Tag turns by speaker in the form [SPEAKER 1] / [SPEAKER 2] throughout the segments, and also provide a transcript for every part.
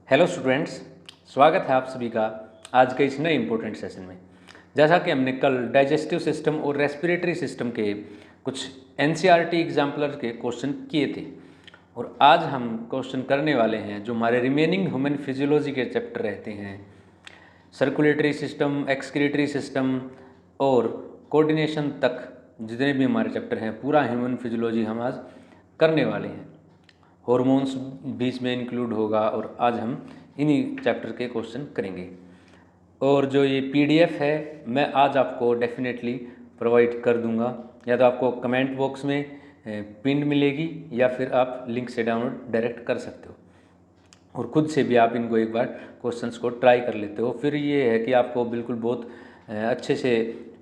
[SPEAKER 1] Hello students, स्वागत है आप सभी का आज के इस नए इम्पोर्टेंट सेशन में। जैसा कि हमने कल डाइजेस्टिव सिस्टम और रेस्पिरेटरी सिस्टम के कुछ एनसीईआरटी एग्जाम्पलर के क्वेश्चन किए थे और आज हम क्वेश्चन करने वाले हैं जो हमारे रिमेनिंग ह्यूमन फिजियोलॉजी के चैप्टर रहते हैं, सर्कुलेटरी सिस्टम, एक्सक्रीटरी सिस्टम और कोऑर्डिनेशन तक जितने भी हमारे चैप्टर हैं, पूरा ह्यूमन फिजियोलॉजी हम आज करने वाले हैं। हॉर्मोन्स बीच में इंक्लूड होगा और आज हम इन्हीं चैप्टर के क्वेश्चन करेंगे। और जो ये पीडीएफ है मैं आज आपको डेफिनेटली प्रोवाइड कर दूंगा, या तो आपको कमेंट बॉक्स में पिन मिलेगी या फिर आप लिंक से डाउनलोड डायरेक्ट कर सकते हो और खुद से भी आप इनको एक बार क्वेश्चंस को ट्राई कर लेते हो। फिर ये है कि आपको बिल्कुल बहुत अच्छे से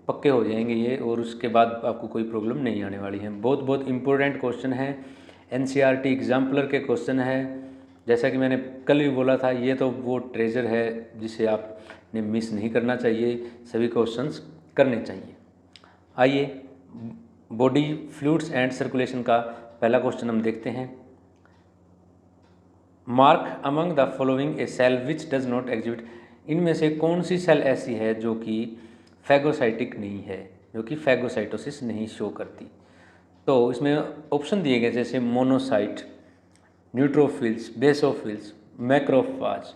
[SPEAKER 1] पक्के हो जाएंगे ये, और उसके बाद आपको कोई प्रॉब्लम नहीं आने वाली है। बहुत बहुत इम्पोर्टेंट क्वेश्चन है, एनसीईआरटी एग्जाम्पलर के क्वेश्चन है। जैसा कि मैंने कल भी बोला था, ये तो वो ट्रेजर है जिसे आपने मिस नहीं करना चाहिए, सभी क्वेश्चंस करने चाहिए। आइए बॉडी फ्लूइड्स एंड सर्कुलेशन का पहला क्वेश्चन हम देखते हैं। Mark among the following a cell which does not exhibit. इनमें से कौन सी सेल ऐसी है जो कि फैगोसाइटिक नहीं है, जो कि फैगोसाइटोसिस नहीं शो करती। तो इसमें ऑप्शन दिए गए जैसे मोनोसाइट, न्यूट्रोफिल्स, बेसोफिल्स, मैक्रोफाज।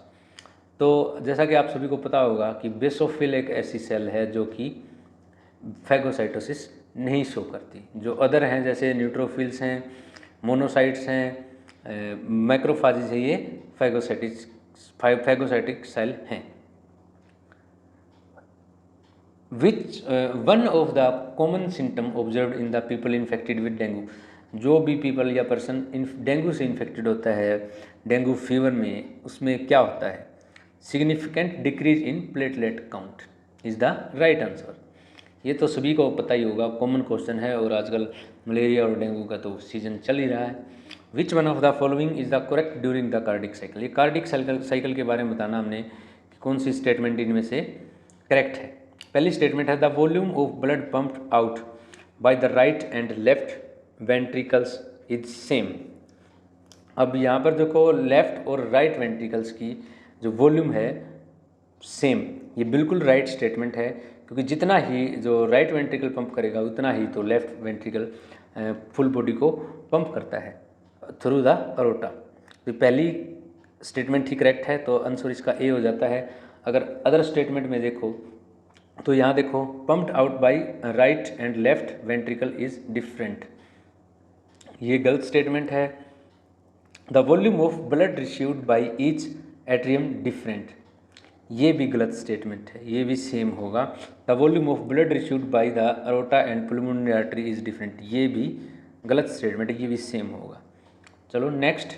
[SPEAKER 1] तो जैसा कि आप सभी को पता होगा कि बेसोफिल एक ऐसी सेल है जो कि फैगोसाइटोसिस नहीं शो करती। जो अदर हैं जैसे न्यूट्रोफिल्स हैं, मोनोसाइट्स हैं, मैक्रोफाजिस है, ये फैगोसाइटिक सेल हैं। विच one of the common symptom observed in the people infected with dengue. जो भी पीपल या पर्सन डेंगू से इन्फेक्टेड होता है, डेंगू फीवर में, उसमें क्या होता है? Significant decrease in platelet count is the right answer. ये तो सभी को पता ही होगा, कॉमन क्वेश्चन है, और आजकल मलेरिया और डेंगू का तो सीजन चल ही रहा है। Which one of the following is the correct during the cardiac cycle. ये कार्डिक साइकिल के बारे में बताना हमने कि कौन सी स्टेटमेंट इनमें से करेक्ट है। पहली स्टेटमेंट है the volume of blood pumped out by the right and left ventricles is same. अब यहाँ पर देखो, लेफ्ट और राइट वेंट्रिकल्स की जो वॉल्यूम है सेम, ये बिल्कुल राइट स्टेटमेंट है, क्योंकि जितना ही जो राइट वेंट्रिकल पंप करेगा उतना ही तो लेफ्ट वेंट्रिकल फुल बॉडी को पंप करता है थ्रू द अरोटा। तो पहली स्टेटमेंट ही करेक्ट है, तो आंसर इसका ए हो जाता है। अगर अदर स्टेटमेंट में देखो तो यहाँ देखो, pumped out by right and left ventricle is different, ये गलत स्टेटमेंट है। The volume of blood received by each atrium different, ये भी गलत स्टेटमेंट है, ये भी सेम होगा। The volume of blood received by the aorta and pulmonary artery is different, ये भी गलत स्टेटमेंट है, ये भी सेम होगा। चलो next,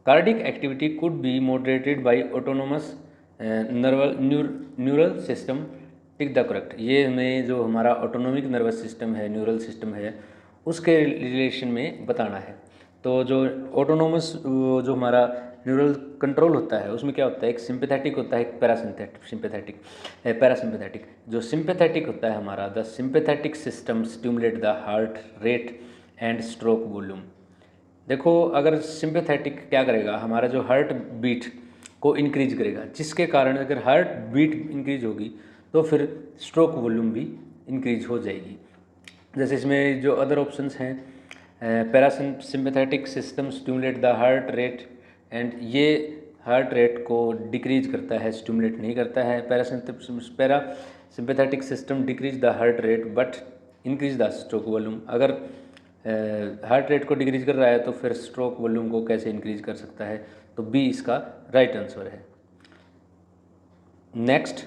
[SPEAKER 1] cardiac activity could be moderated by autonomous neural system, tick the correct. ये हमें जो हमारा ऑटोनोमिक नर्वस सिस्टम है, न्यूरल सिस्टम है, उसके रिलेशन में बताना है। तो जो ऑटोनोमस जो हमारा न्यूरल कंट्रोल होता है, उसमें क्या होता है? एक सिंपैथेटिक होता है, एक पैरासिम्पैथेटिक। जो सिंपैथेटिक होता है हमारा, the sympathetic system stimulate the heart rate and stroke volume. देखो, अगर सिंपैथेटिक क्या करेगा, हमारा जो हार्ट बीट को इंक्रीज करेगा, जिसके कारण अगर हार्ट बीट इंक्रीज होगी तो फिर स्ट्रोक वॉल्यूम भी इंक्रीज हो जाएगी। जैसे इसमें जो अदर ऑप्शंस हैं, parasympathetic system stimulate the heart rate, and ये हार्ट रेट को डिक्रीज करता है, स्टिमुलेट नहीं करता है। Parasympathetic system decrease the heart rate but increase the stroke volume. अगर हार्ट रेट को डिक्रीज कर रहा है तो फिर स्ट्रोक वॉल्यूम को कैसे इंक्रीज कर सकता है? तो बी इसका राइट आंसर है। Next,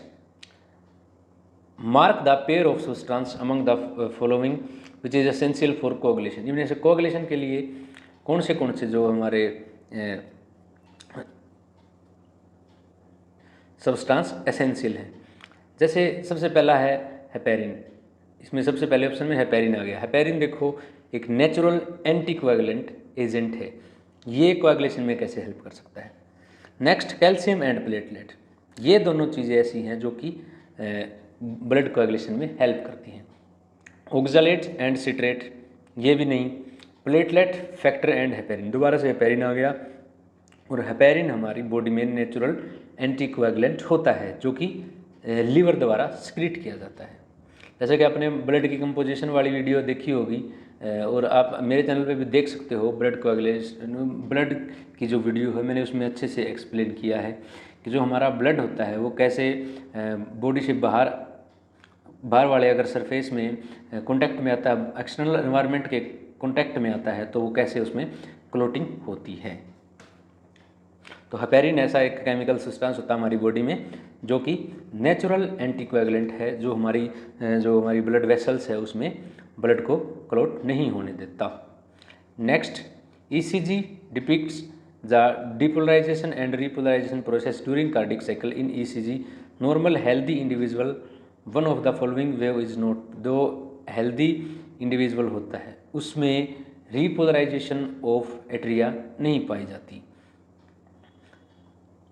[SPEAKER 1] mark the pair of substance among the following which is essential for coagulation. इनमें से कोगुलेशन के लिए कौन से जो हमारे सब्सटेंस एसेंशियल हैं? जैसे सबसे पहला है हेपेरिन। इसमें सबसे पहले ऑप्शन में हेपेरिन आ गया। हेपेरिन देखो, एक नेचुरल एंटी कोएगुलेंट एजेंट है, ये कोएगुलेशन में कैसे हेल्प कर सकता है? नेक्स्ट, कैल्शियम एंड प्लेटलेट, ये दोनों चीज़ें ऐसी हैं जो कि ब्लड कोएगुलेशन में हेल्प करती हैं। ऑक्सलेट एंड सिट्रेट, ये भी नहीं। प्लेटलेट फैक्टर एंड हेपेरिन, दोबारा से हेपेरिन आ गया। और हेपेरिन हमारी बॉडी में नेचुरल एंटीकोएगुलेंट होता है जो कि लीवर द्वारा सिक्रीट किया जाता है। जैसे कि आपने ब्लड की कंपोजिशन वाली वीडियो देखी होगी और आप मेरे चैनल पे भी देख सकते हो, ब्लड कोएगुलेशन ब्लड की जो वीडियो है मैंने उसमें अच्छे से एक्सप्लेन किया है कि जो हमारा ब्लड होता है वो कैसे बॉडी से बाहर वाले अगर सरफेस में कांटेक्ट में आता है, एक्सटर्नल एनवायरनमेंट के कांटेक्ट में आता है तो वो कैसे उसमें क्लोटिंग होती है। तो हेपेरिन ऐसा एक केमिकल सब्सटेंस होता है हमारी बॉडी में जो कि नेचुरल एंटीकोएगुलेंट है, जो हमारी ब्लड वेसल्स है उसमें ब्लड को क्लॉट नहीं होने देता। Next, ECG depicts the depolarisation and repolarisation process during cardiac cycle. In ECG normal healthy individual one of the following wave is not. जो हेल्दी इंडिविजुअल होता है उसमें रिपोलराइजेशन ऑफ एट्रिया नहीं पाई जाती।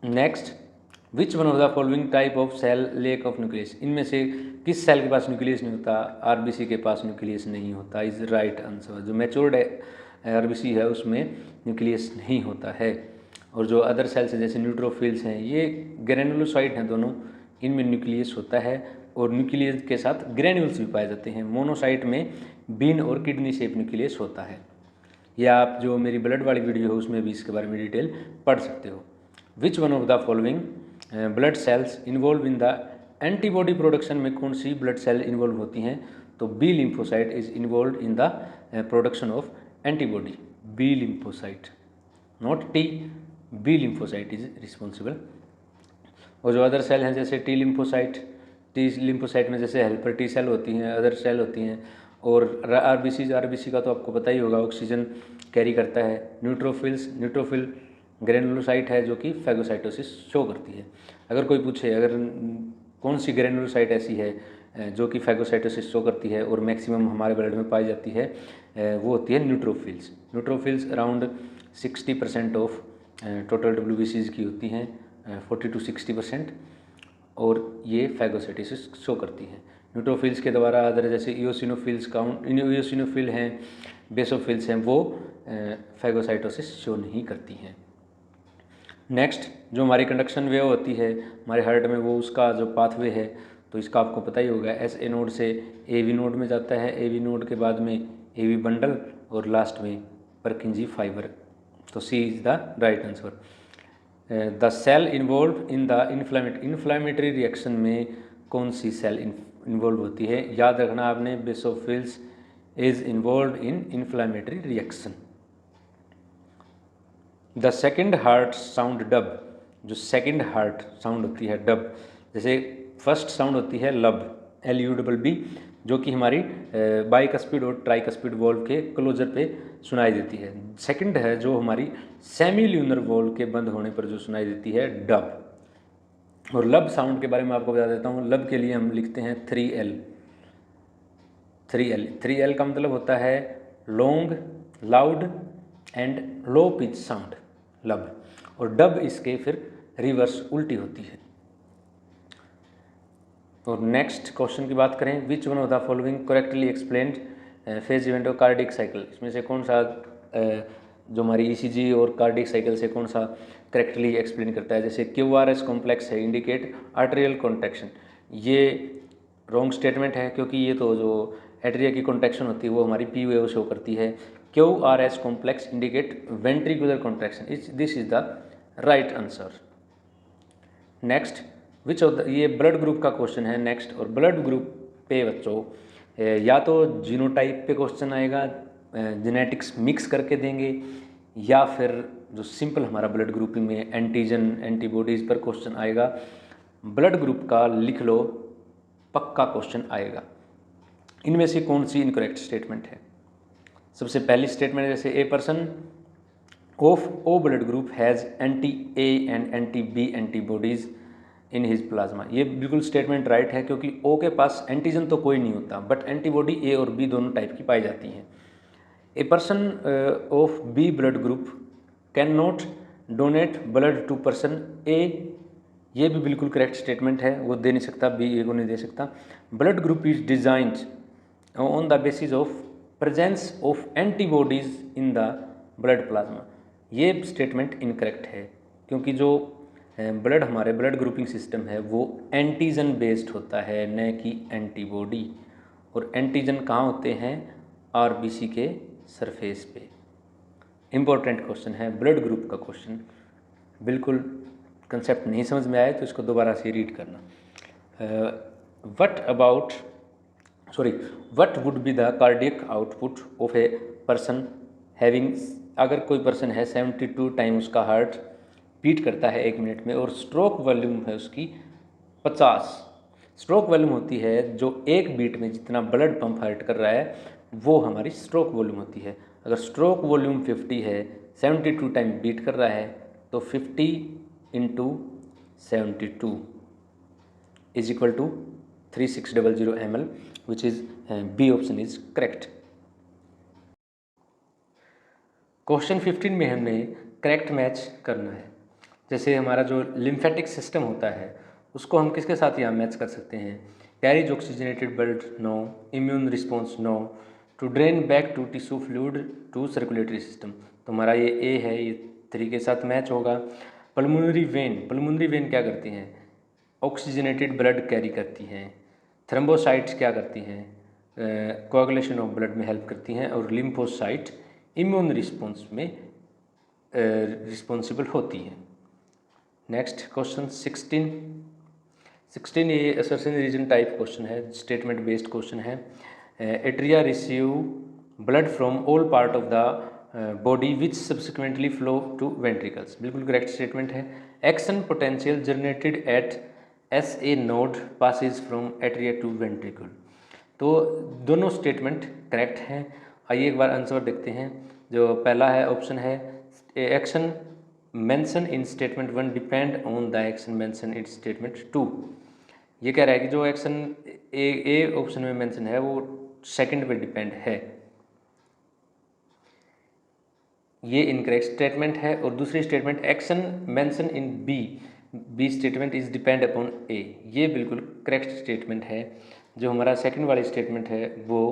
[SPEAKER 1] Next, which one of the following type of cell lack of nucleus. इनमें से किस सेल के पास न्यूक्लियस नहीं होता? आरबीसी के पास न्यूक्लियस नहीं होता, इज राइट आंसर। जो मैच्योर्ड आरबीसी है उसमें न्यूक्लियस नहीं होता है। और जो अदर सेल्स हैं जैसे न्यूट्रोफिल्स हैं, ये ग्रेनुलोसाइट हैं दोनों, इनमें न्यूक्लियस होता है और न्यूक्लियस के साथ ग्रेन्यूल्स भी पाए जाते हैं। मोनोसाइट में बीन और किडनी शेप न्यूक्लियस होता है। या आप जो मेरी ब्लड वाली वीडियो है उसमें भी इसके बारे में डिटेल पढ़ सकते हो। Which one of the following blood cells involve in the antibody production में कौन सी ब्लड सेल इन्वॉल्व होती हैं? तो B lymphocyte is involve in the production of antibody. B lymphocyte, not T, B lymphocyte is responsible. और जो other cell हैं जैसे टी लिम्फोसाइट में जैसे हेल्पर टी सेल होती हैं, अदर सेल होती हैं। और आरबीसी का तो आपको पता ही होगा, ऑक्सीजन कैरी करता है। न्यूट्रोफिल ग्रेनुलोसाइट है जो कि फैगोसाइटोसिस शो करती है। अगर कोई पूछे अगर कौन सी ग्रेनुलोसाइट ऐसी है जो कि फैगोसाइटोसिस शो करती है और मैक्सिमम हमारे ब्लड में पाई जाती है, वो होती है neutrophils. Around 60% of total WBCs की होती हैं, 40 to 60%, और ये फैगोसाइटोसिस शो करती हैं। न्यूट्रोफिल्स के द्वारा अदर जैसे इयोसिनोफिल हैं, बेसोफिल्स हैं, वो फैगोसाइटोसिस शो नहीं करती हैं। नेक्स्ट, जो हमारी कंडक्शन वेव होती है हमारे हार्ट में, वो उसका जो पाथवे है तो इसका आपको पता ही होगा। SA नोड से AV नोड में जाता है, AV नोड के बाद में AV बंडल और लास्ट में परकिंजी फाइबर। तो C is the right answer. The cell involve in the inflammatory reaction में कौन सी सेल इन्वॉल्व होती है? याद रखना आपने, basophils is involve in inflammatory reaction. The second heart sound dub. जो सेकेंड हार्ट साउंड होती है डब, जैसे फर्स्ट साउंड होती है लब, LUBB, जो कि हमारी बाइकस्पिड और ट्राइकस्पिड वॉल्व के क्लोजर पे सुनाई देती है। सेकंड है जो हमारी सेमील्यूनर वॉल्व के बंद होने पर जो सुनाई देती है डब। और लब साउंड के बारे में आपको बता देता हूँ। लब के लिए हम लिखते हैं 3L। 3L का मतलब होता है long, loud and low pitch sound, लब। और डब इसके फिर रिवर्स उल्टी होती है। और नेक्स्ट क्वेश्चन की बात करें, विच one of the following correctly explained phase event of cardiac cycle. इसमें से कौन सा जो हमारी ECG और कार्डियक साइकिल से कौन सा करेक्टली एक्सप्लेन करता है? जैसे QRS कॉम्प्लेक्स है, इंडिकेट आर्टेरियल कॉन्ट्रैक्शन। ये रॉन्ग स्टेटमेंट है क्योंकि ये तो जो एट्रिया की कॉन्ट्रैक्शन होती है वो हमारी P वेव शो करती है। QRS complex indicate ventricular contraction, this is the right answer. Next, which of the, ये ब्लड ग्रुप का क्वेश्चन है नेक्स्ट। और ब्लड ग्रुप पे बच्चों या तो जीनोटाइप पे क्वेश्चन आएगा, जेनेटिक्स मिक्स करके देंगे, या फिर जो सिंपल हमारा ब्लड ग्रुपिंग में एंटीजन एंटीबॉडीज़ पर क्वेश्चन आएगा। ब्लड ग्रुप का लिख लो, पक्का क्वेश्चन आएगा। इनमें से कौन सी इनकरेक्ट स्टेटमेंट है? सबसे पहली स्टेटमेंट जैसे ए person of O blood group has anti-A and anti-B antibodies in his plasma. ये बिल्कुल स्टेटमेंट राइट है क्योंकि O के पास एंटीजन तो कोई नहीं होता, बट एंटीबॉडी A और B दोनों टाइप की पाई जाती हैं। A person of B blood group can not donate blood to person A, ये भी बिल्कुल करेक्ट स्टेटमेंट है, वो दे नहीं सकता, B A को नहीं दे सकता। Blood group is designed on the basis of presence of antibodies in the blood plasma. ये स्टेटमेंट इनकरेक्ट है, क्योंकि जो ब्लड हमारे ब्लड ग्रुपिंग सिस्टम है वो एंटीजन बेस्ड होता है, न कि एंटीबॉडी। और एंटीजन कहाँ होते हैं? आरबीसी के सरफेस पे। इम्पोर्टेंट क्वेश्चन है, ब्लड ग्रुप का क्वेश्चन। बिल्कुल कंसेप्ट नहीं समझ में आए तो इसको दोबारा से रीड करना। What would be the cardiac output of a person having, अगर कोई पर्सन है 72 टाइम उसका हार्ट बीट करता है 1 मिनट में, और स्ट्रोक वॉल्यूम है उसकी 50। स्ट्रोक वॉल्यूम होती है जो एक बीट में जितना ब्लड पंप हार्ट कर रहा है वो हमारी स्ट्रोक वॉल्यूम होती है। अगर स्ट्रोक वॉल्यूम 50 है, 72 टाइम बीट कर रहा है, तो 50 into 72 is equal to 3600 ml, which is B option is correct. Question 15 में हमने करेक्ट मैच करना है। जैसे हमारा जो लिम्फेटिक सिस्टम होता है उसको हम किसके साथ यहाँ मैच कर सकते हैं? Carries oxygenated blood, no. Immune response, no. To drain back to tissue fluid to circulatory system, तो हमारा ये ए है, ये 3 के साथ मैच होगा। पल्मोनरी वेन क्या करती हैं? ऑक्सीजनेटेड ब्लड कैरी करती हैं। थ्रम्बोसाइट्स क्या करती हैं? कोआगुलेशन ऑफ ब्लड में हेल्प करती हैं। और लिम्फोसाइट इम्यून रिस्पॉन्स में रिस्पॉन्सिबल होती है। नेक्स्ट क्वेश्चन 16 ये असर्शन रीजन टाइप क्वेश्चन है, स्टेटमेंट बेस्ड क्वेश्चन है। Atria receive blood from all part of the body which subsequently flow to ventricles, बिल्कुल करेक्ट स्टेटमेंट है। Action potential generated at S A node passes from atria to ventricle, तो दोनों statement correct हैं। आइए एक बार answer देखते हैं। जो पहला है ऑप्शन है, action mention in statement 1 depend on the action mention in statement 2। ये कह रहा है कि जो एक्शन ए ऑप्शन में मेंशन है वो सेकंड पे डिपेंड है, ये इनकरेक्ट स्टेटमेंट है। और दूसरी statement action mention in B statement is depend upon A, ये बिल्कुल करेक्ट स्टेटमेंट है। जो हमारा सेकंड वाली स्टेटमेंट है वो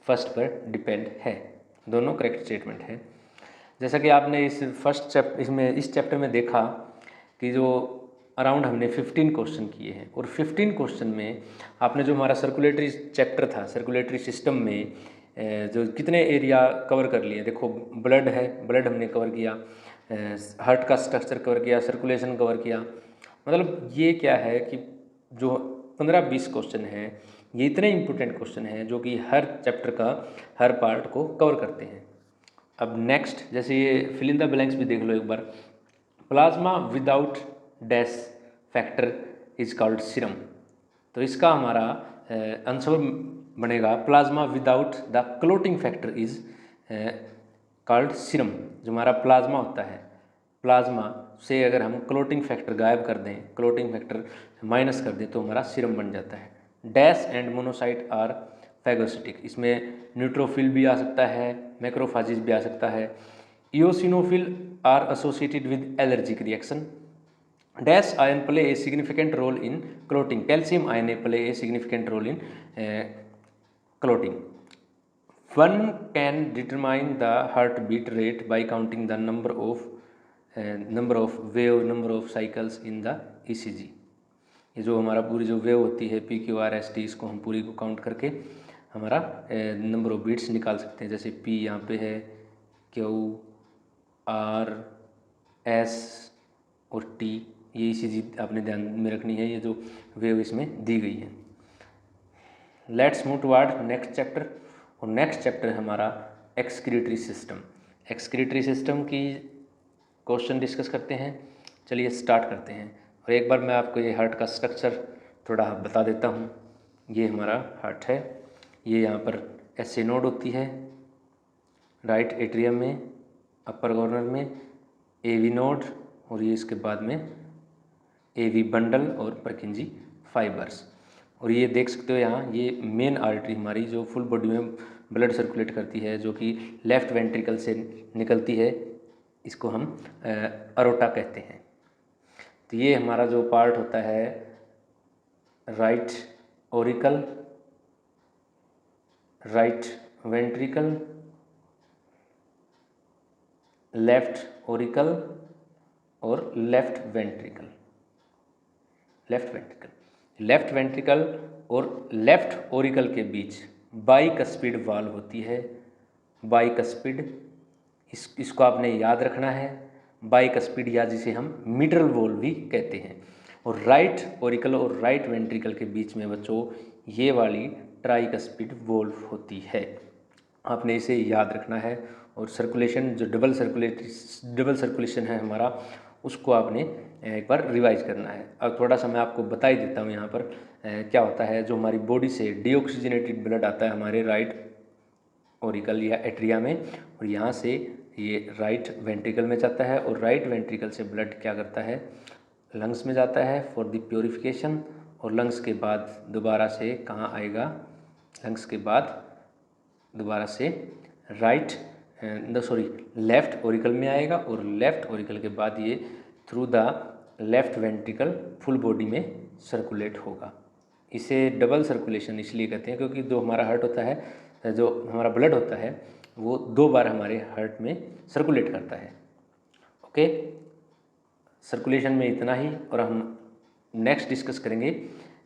[SPEAKER 1] फर्स्ट पर डिपेंड है। दोनों करेक्ट स्टेटमेंट है। जैसा कि आपने इस चैप्टर में देखा कि जो अराउंड हमने 15 क्वेश्चन किए हैं, और 15 क्वेश्चन में आपने जो हमारा सर्कुलेटरी चैप्टर था, सर्कुलेटरी सिस्टम में जो कितने एरिया कवर कर लिए, देखो ब्लड है, ब्लड हमने कवर किया, हार्ट का स्ट्रक्चर कवर किया, सर्कुलेशन कवर किया। मतलब ये क्या है कि जो 15-20 क्वेश्चन हैं ये इतने इम्पोर्टेंट क्वेश्चन हैं जो कि हर चैप्टर का हर पार्ट को कवर करते हैं। अब नेक्स्ट, जैसे ये फिल इन द ब्लैंक्स भी देख लो एक बार। Plasma without dash factor is called serum, तो इसका हमारा आंसर बनेगा plasma without the clotting factor is called serum. जो हमारा प्लाज्मा होता है, प्लाज्मा से अगर हम क्लोटिंग फैक्टर गायब कर दें, क्लोटिंग फैक्टर माइनस कर दें, तो हमारा सीरम बन जाता है। Dash and monocyte are phagocytic, इसमें न्यूट्रोफिल भी आ सकता है, मैक्रोफाजिस भी आ सकता है। Eosinophil are associated with allergic reaction. Dash ion play a significant role in clotting, calcium ion play a significant role in clotting. One can determine the heartbeat rate by counting the number of cycles in the ECG। ये जो हमारा पूरी जो wave होती है PQRST, इसको हम पूरी को काउंट करके हमारा नंबर ऑफ बीट्स निकाल सकते हैं। जैसे P यहाँ पे है, Q, R, S और T, ये ECG आपने ध्यान में रखनी है, ये जो वेव इसमें दी गई है। Let's move toward next chapter, और नेक्स्ट चैप्टर है हमारा एक्सक्रीटरी सिस्टम। एक्सक्रीटरी सिस्टम की क्वेश्चन डिस्कस करते हैं। चलिए स्टार्ट करते हैं। और एक बार मैं आपको ये हार्ट का स्ट्रक्चर थोड़ा बता देता हूँ। ये हमारा हार्ट है, ये यहाँ पर एस ए नोड होती है राइट एट्रियम में, अपर कॉर्नर में ए वी नोड, और ये इसके बाद में ए वी बंडल और परकिंजी फाइबर्स। और ये देख सकते हो यहाँ, ये मेन आर्टरी हमारी जो फुल बॉडी में ब्लड सर्कुलेट करती है, जो कि लेफ्ट वेंट्रिकल से निकलती है, इसको हम अरोटा कहते हैं। तो ये हमारा जो पार्ट होता है right Oracle, right ventricle, left Oracle और लेफ्ट वेंट्रिकल। लेफ्ट वेंट्रिकल और लेफ्ट ओरिकल के बीच बाइकस्पिड वाल्व होती है। बाइकस्पिड, इसको आपने याद रखना है, बाइकस्पिड, या जिसे हम मिडल वॉल्व भी कहते हैं। और राइट ओरिकल और राइट वेंट्रिकल के बीच में बच्चों ये वाली ट्राइकस्पिड वॉल्व होती है। आपने इसे याद रखना है। और सर्कुलेशन, जो डबल सर्कुलेशन है हमारा, उसको आपने एक बार रिवाइज करना है। अब थोड़ा सा मैं आपको बता ही देता हूँ यहाँ पर क्या होता है। जो हमारी बॉडी से डीऑक्सीजनेटेड ब्लड आता है हमारे राइट ओरिकल या एट्रिया में, और यहाँ से ये राइट वेंट्रिकल में जाता है, और राइट वेंट्रिकल से ब्लड क्या करता है, लंग्स में जाता है फॉर द प्योरिफिकेशन, और लंग्स के बाद दोबारा से कहाँ आएगा, लंग्स के बाद दोबारा से लेफ्ट ओरिकल में आएगा, और लेफ्ट ओरिकल के बाद ये through the left ventricle full body में सर्कुलेट होगा। इसे डबल सर्कुलेशन इसलिए कहते हैं क्योंकि जो हमारा हार्ट होता है, जो हमारा ब्लड होता है, वो 2 बार हमारे हार्ट में सर्कुलेट करता है। ओके, सर्कुलेशन में इतना ही। और हम नेक्स्ट डिस्कस करेंगे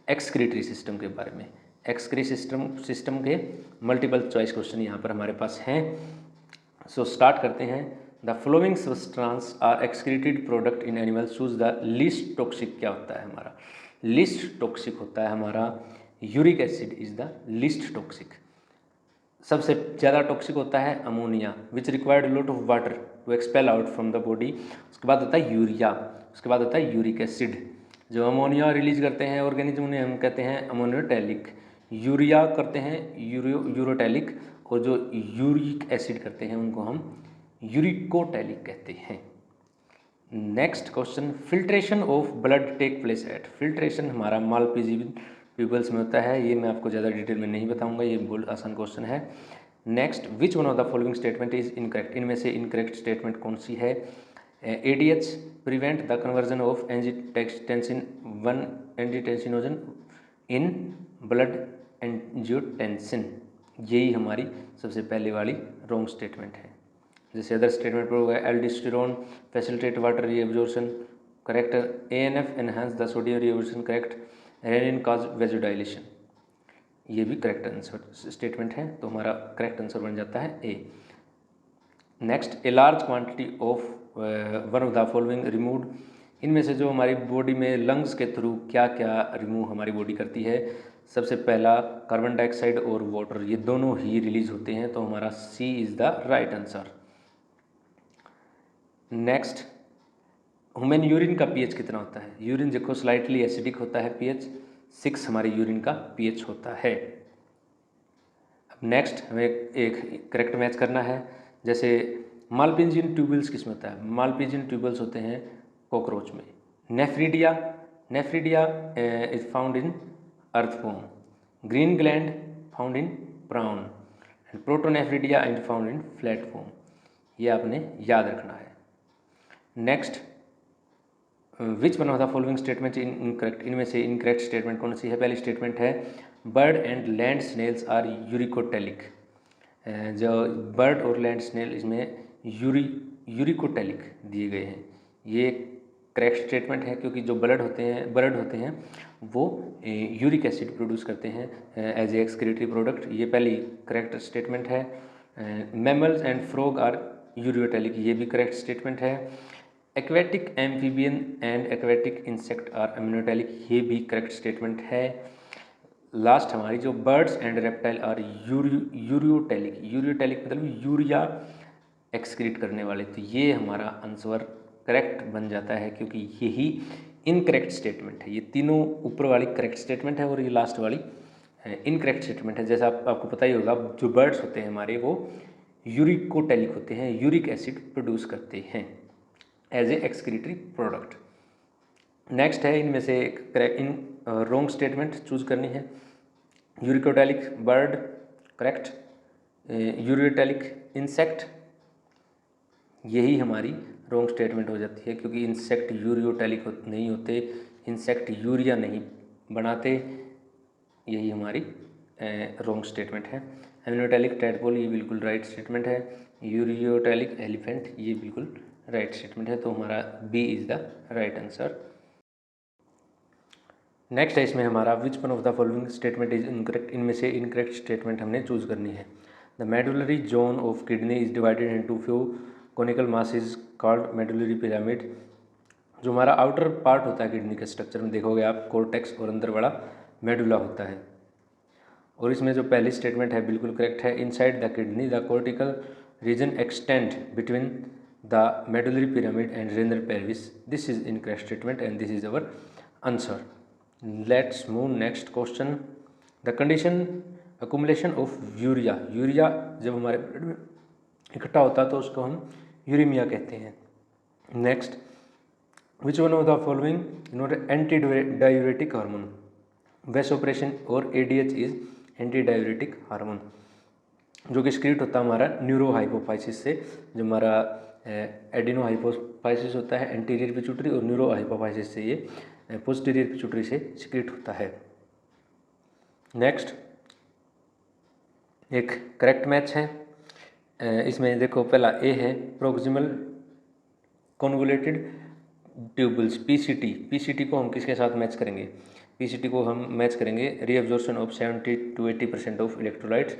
[SPEAKER 1] एक्सक्रीटरी सिस्टम के बारे में। एक्सक्रीटरी सिस्टम के मल्टीपल चॉइस क्वेश्चन यहाँ पर हमारे पास हैं। सो स्टार्ट करते हैं। The following substance are excreted product in animal, choose the least toxic. क्या होता है हमारा लीस्ट टॉक्सिक? होता है हमारा uric acid is the least toxic. सबसे ज़्यादा टॉक्सिक होता है ammonia, which required lot of water to expel out from the body. उसके बाद होता है यूरिया, उसके बाद होता है यूरिक एसिड। जो अमोनिया रिलीज करते हैं ऑर्गेनिज्म उन्हें हम कहते हैं अमोनियोटैलिक, यूरिया करते हैं यूरोटैलिक, और जो यूरिक एसिड करते हैं उनको हम यूरिकोटैलिक कहते हैं। Next question, filtration of blood take place at. Filtration हमारा मालपीजियन पीपल्स में होता है। ये मैं आपको ज़्यादा डिटेल में नहीं बताऊंगा, ये बहुत आसान क्वेश्चन है। Next, which one of the following statement is incorrect. इनमें से इनकरेक्ट स्टेटमेंट कौन सी है? ADH prevent the conversion of angiotensin 1 angiotensinogen in blood angiotensin. यही हमारी सबसे पहले वाली रॉन्ग स्टेटमेंट है। जैसे अदर स्टेटमेंट पर होगा aldosterone facilitate water reabsorption, correct. ANF enhance the sodium reabsorption, correct. Renin cause vasodilation, ये भी करेक्ट आंसर स्टेटमेंट है, तो हमारा करेक्ट आंसर बन जाता है A. Next, a large quantity of one of the following removed. इनमें से जो हमारी बॉडी में लंग्स के थ्रू क्या क्या रिमूव हमारी बॉडी करती है? सबसे पहला कार्बन डाइऑक्साइड और वाटर, ये दोनों ही रिलीज होते हैं, तो हमारा C is the right answer. Next, human urine का पीएच कितना होता है? यूरिन देखो स्लाइटली एसिडिक होता है, पीएच 6 हमारी यूरिन का पीएच होता है। अब नेक्स्ट हमें एक करेक्ट मैच करना है। जैसे मालपिजियन ट्यूबल्स किस में होता है? मालपिजियन ट्यूबल्स होते हैं कॉकरोच में। Nephridia is found in earthworm, green gland found in brown, and protonephridia is found in flatworm. ये आपने याद रखना है। Next, which one of the following statement incorrect. इनमें से इनकरेक्ट स्टेटमेंट कौन सी है? पहली स्टेटमेंट है bird and land snails are uricotelic. जो बर्ड और लैंड स्नेल इसमें यूरिकोटैलिक दिए गए हैं, ये करेक्ट स्टेटमेंट है क्योंकि जो बर्ड होते हैं वो यूरिक एसिड प्रोड्यूस करते हैं एज ए एक्सक्रीटरी प्रोडक्ट। ये पहली करेक्ट स्टेटमेंट है। Mammals and frog are ureotelic, ये भी करेक्ट स्टेटमेंट है। Aquatic amphibian and aquatic insect are ammonotelic, ये भी करेक्ट स्टेटमेंट है। लास्ट हमारी जो birds and reptile are ureotelic, ureotelic मतलब यूरिया एक्सक्रीट करने वाले, तो ये हमारा आंसर करेक्ट बन जाता है क्योंकि यही इनकरेक्ट स्टेटमेंट है। ये तीनों ऊपर वाली करेक्ट स्टेटमेंट है और ये लास्ट वाली इनकरेक्ट स्टेटमेंट है। जैसा आपको पता ही होगा, जो बर्ड्स होते हैं हमारे वो यूरिकोटैलिक होते हैं, यूरिक एसिड प्रोड्यूस करते हैं as a excretory product. Next है इनमें से इन रॉन्ग स्टेटमेंट चूज करनी है। Uricotelic bird correct, ureotelic insect, यही हमारी रॉन्ग स्टेटमेंट हो जाती है क्योंकि इंसेक्ट यूरियोटैलिक नहीं होते, इंसेक्ट यूरिया नहीं बनाते, यही हमारी रॉन्ग स्टेटमेंट है। एमनियोटैलिक टैडपोल, ये बिल्कुल राइट स्टेटमेंट है। यूरियोटैलिक एलिफेंट, ये बिल्कुल राइट स्टेटमेंट है। तो हमारा B is the right answer. Next है इसमें हमारा which one of the following statement is incorrect, इनमें से इनकरेक्ट स्टेटमेंट हमने चूज करनी है। The medullary zone of kidney is divided into few conical masses called medullary pyramid. जो हमारा आउटर पार्ट होता है किडनी के स्ट्रक्चर में, देखोगे आप कोर्टेक्स और अंदर बड़ा मेडुला होता है। और इसमें जो पहली स्टेटमेंट है बिल्कुल करेक्ट है। Inside the kidney the cortical region extend between the medullary pyramid and renal pelvis. This is incorrect statement and this is our answer. Let's move next question. The condition accumulation of urea, urea जब हमारे blood में इकट्ठा होता है तो उसको हम uremia कहते हैं। Next, which one of the following anti diuretic hormone, vasopressin और ADH is anti diuretic hormone, जो कि स्क्रीट होता है हमारा न्यूरोहाइपोफाइसिस से। जो हमारा एडिनो हाइपोफाइसिस होता है एंटीरियर पिट्यूटरी, और न्यूरो हाइपोफाइसिस से ये पोस्टीरियर पिट्यूटरी से सिक्रीट होता है। नेक्स्ट, एक करेक्ट मैच है। इसमें देखो पहला ए है proximal convoluted tubules, PCT. PCT को हम किसके साथ मैच करेंगे? पीसीटी को हम मैच करेंगे reabsorption of 70 to 80% of electrolytes.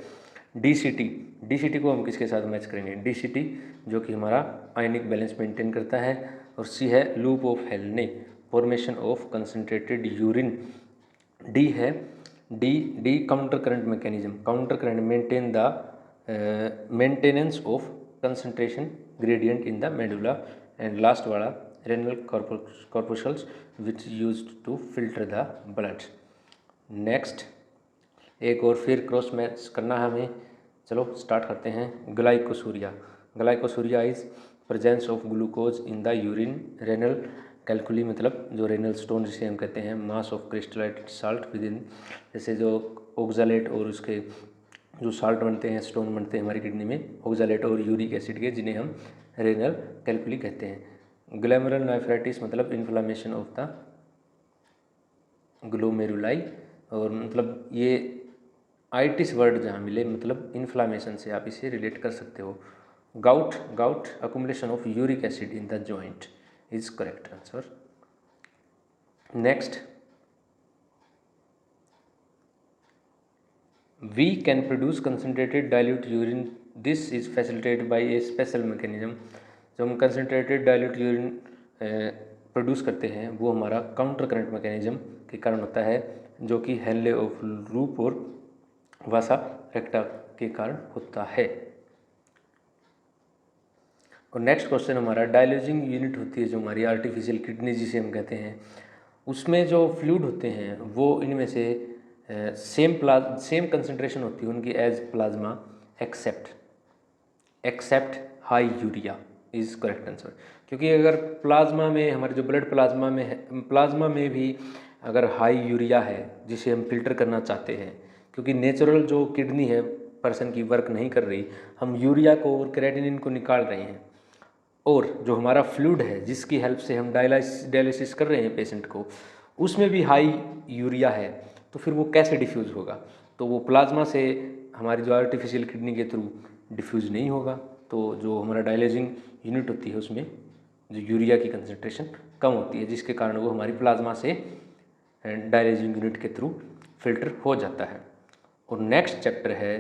[SPEAKER 1] DCT, DCT को हम किसके साथ मैच करेंगे? डीसीटी, जो कि हमारा आयनिक बैलेंस मेंटेन करता है। और सी है लूप ऑफ हेल्ने, formation of concentrated urine. D है D counter current mechanism, counter current maintain the maintenance of concentration gradient in the medulla. And last वाला renal corpuscles which used to filter the blood. Next, एक और फिर cross match करना है हमें। चलो start करते हैं। Glycosuria, glycosuria is presence of glucose in the urine. Renal calculi मतलब जो रेनल स्टोन जिसे हम कहते हैं, mass of crystallized salt within, जैसे जो ऑक्जालेट और उसके जो साल्ट बनते हैं, स्टोन बनते हैं हमारी किडनी में, ऑक्जालेट और यूरिक एसिड के, जिन्हें हम रेनल कैलकुली कहते हैं। ग्लैमरल नेफ्राइटिस मतलब इन्फ्लामेशन ऑफ द ग्लोमेरुलाई, और मतलब ये आइटिस वर्ड जहाँ मिले मतलब इन्फ्लामेशन से आप इसे रिलेट कर सकते हो। Gout, gout accumulation of uric acid in the joint is correct answer. Next, we can produce concentrated dilute urine, this is facilitated by a special mechanism। जो हम concentrated dilute urine प्रोड्यूस करते हैं वो हमारा counter current mechanism के कारण होता है, जो कि हेनले ऑफ लूप और वासा रेक्टा के कारण होता है। और नेक्स्ट क्वेश्चन हमारा डायलिसिंग यूनिट होती है जो हमारी आर्टिफिशियल किडनी जिसे हम कहते हैं, उसमें जो फ्लूइड होते हैं वो इनमें से सेम कंसंट्रेशन होती है उनकी as plasma except high urea is correct answer. क्योंकि अगर प्लाज्मा में हमारे जो ब्लड प्लाज्मा में है, प्लाज्मा में भी अगर हाई यूरिया है जिसे हम फिल्टर करना चाहते हैं, क्योंकि नेचुरल जो किडनी है पर्सन की वर्क नहीं कर रही, हम यूरिया को और क्रेटिनिन को निकाल रहे हैं, और जो हमारा फ्लूइड है जिसकी हेल्प से हम डायलिसिस कर रहे हैं पेशेंट को, उसमें भी हाई यूरिया है, तो फिर वो कैसे डिफ्यूज़ होगा? तो वो प्लाज्मा से हमारी जो आर्टिफिशियल किडनी के थ्रू डिफ्यूज़ नहीं होगा। तो जो हमारा डायलिसिंग यूनिट होती है उसमें जो यूरिया की कंसंट्रेशन कम होती है, जिसके कारण वो हमारी प्लाज्मा से डायलिसिंग यूनिट के थ्रू फिल्टर हो जाता है। और नेक्स्ट चैप्टर है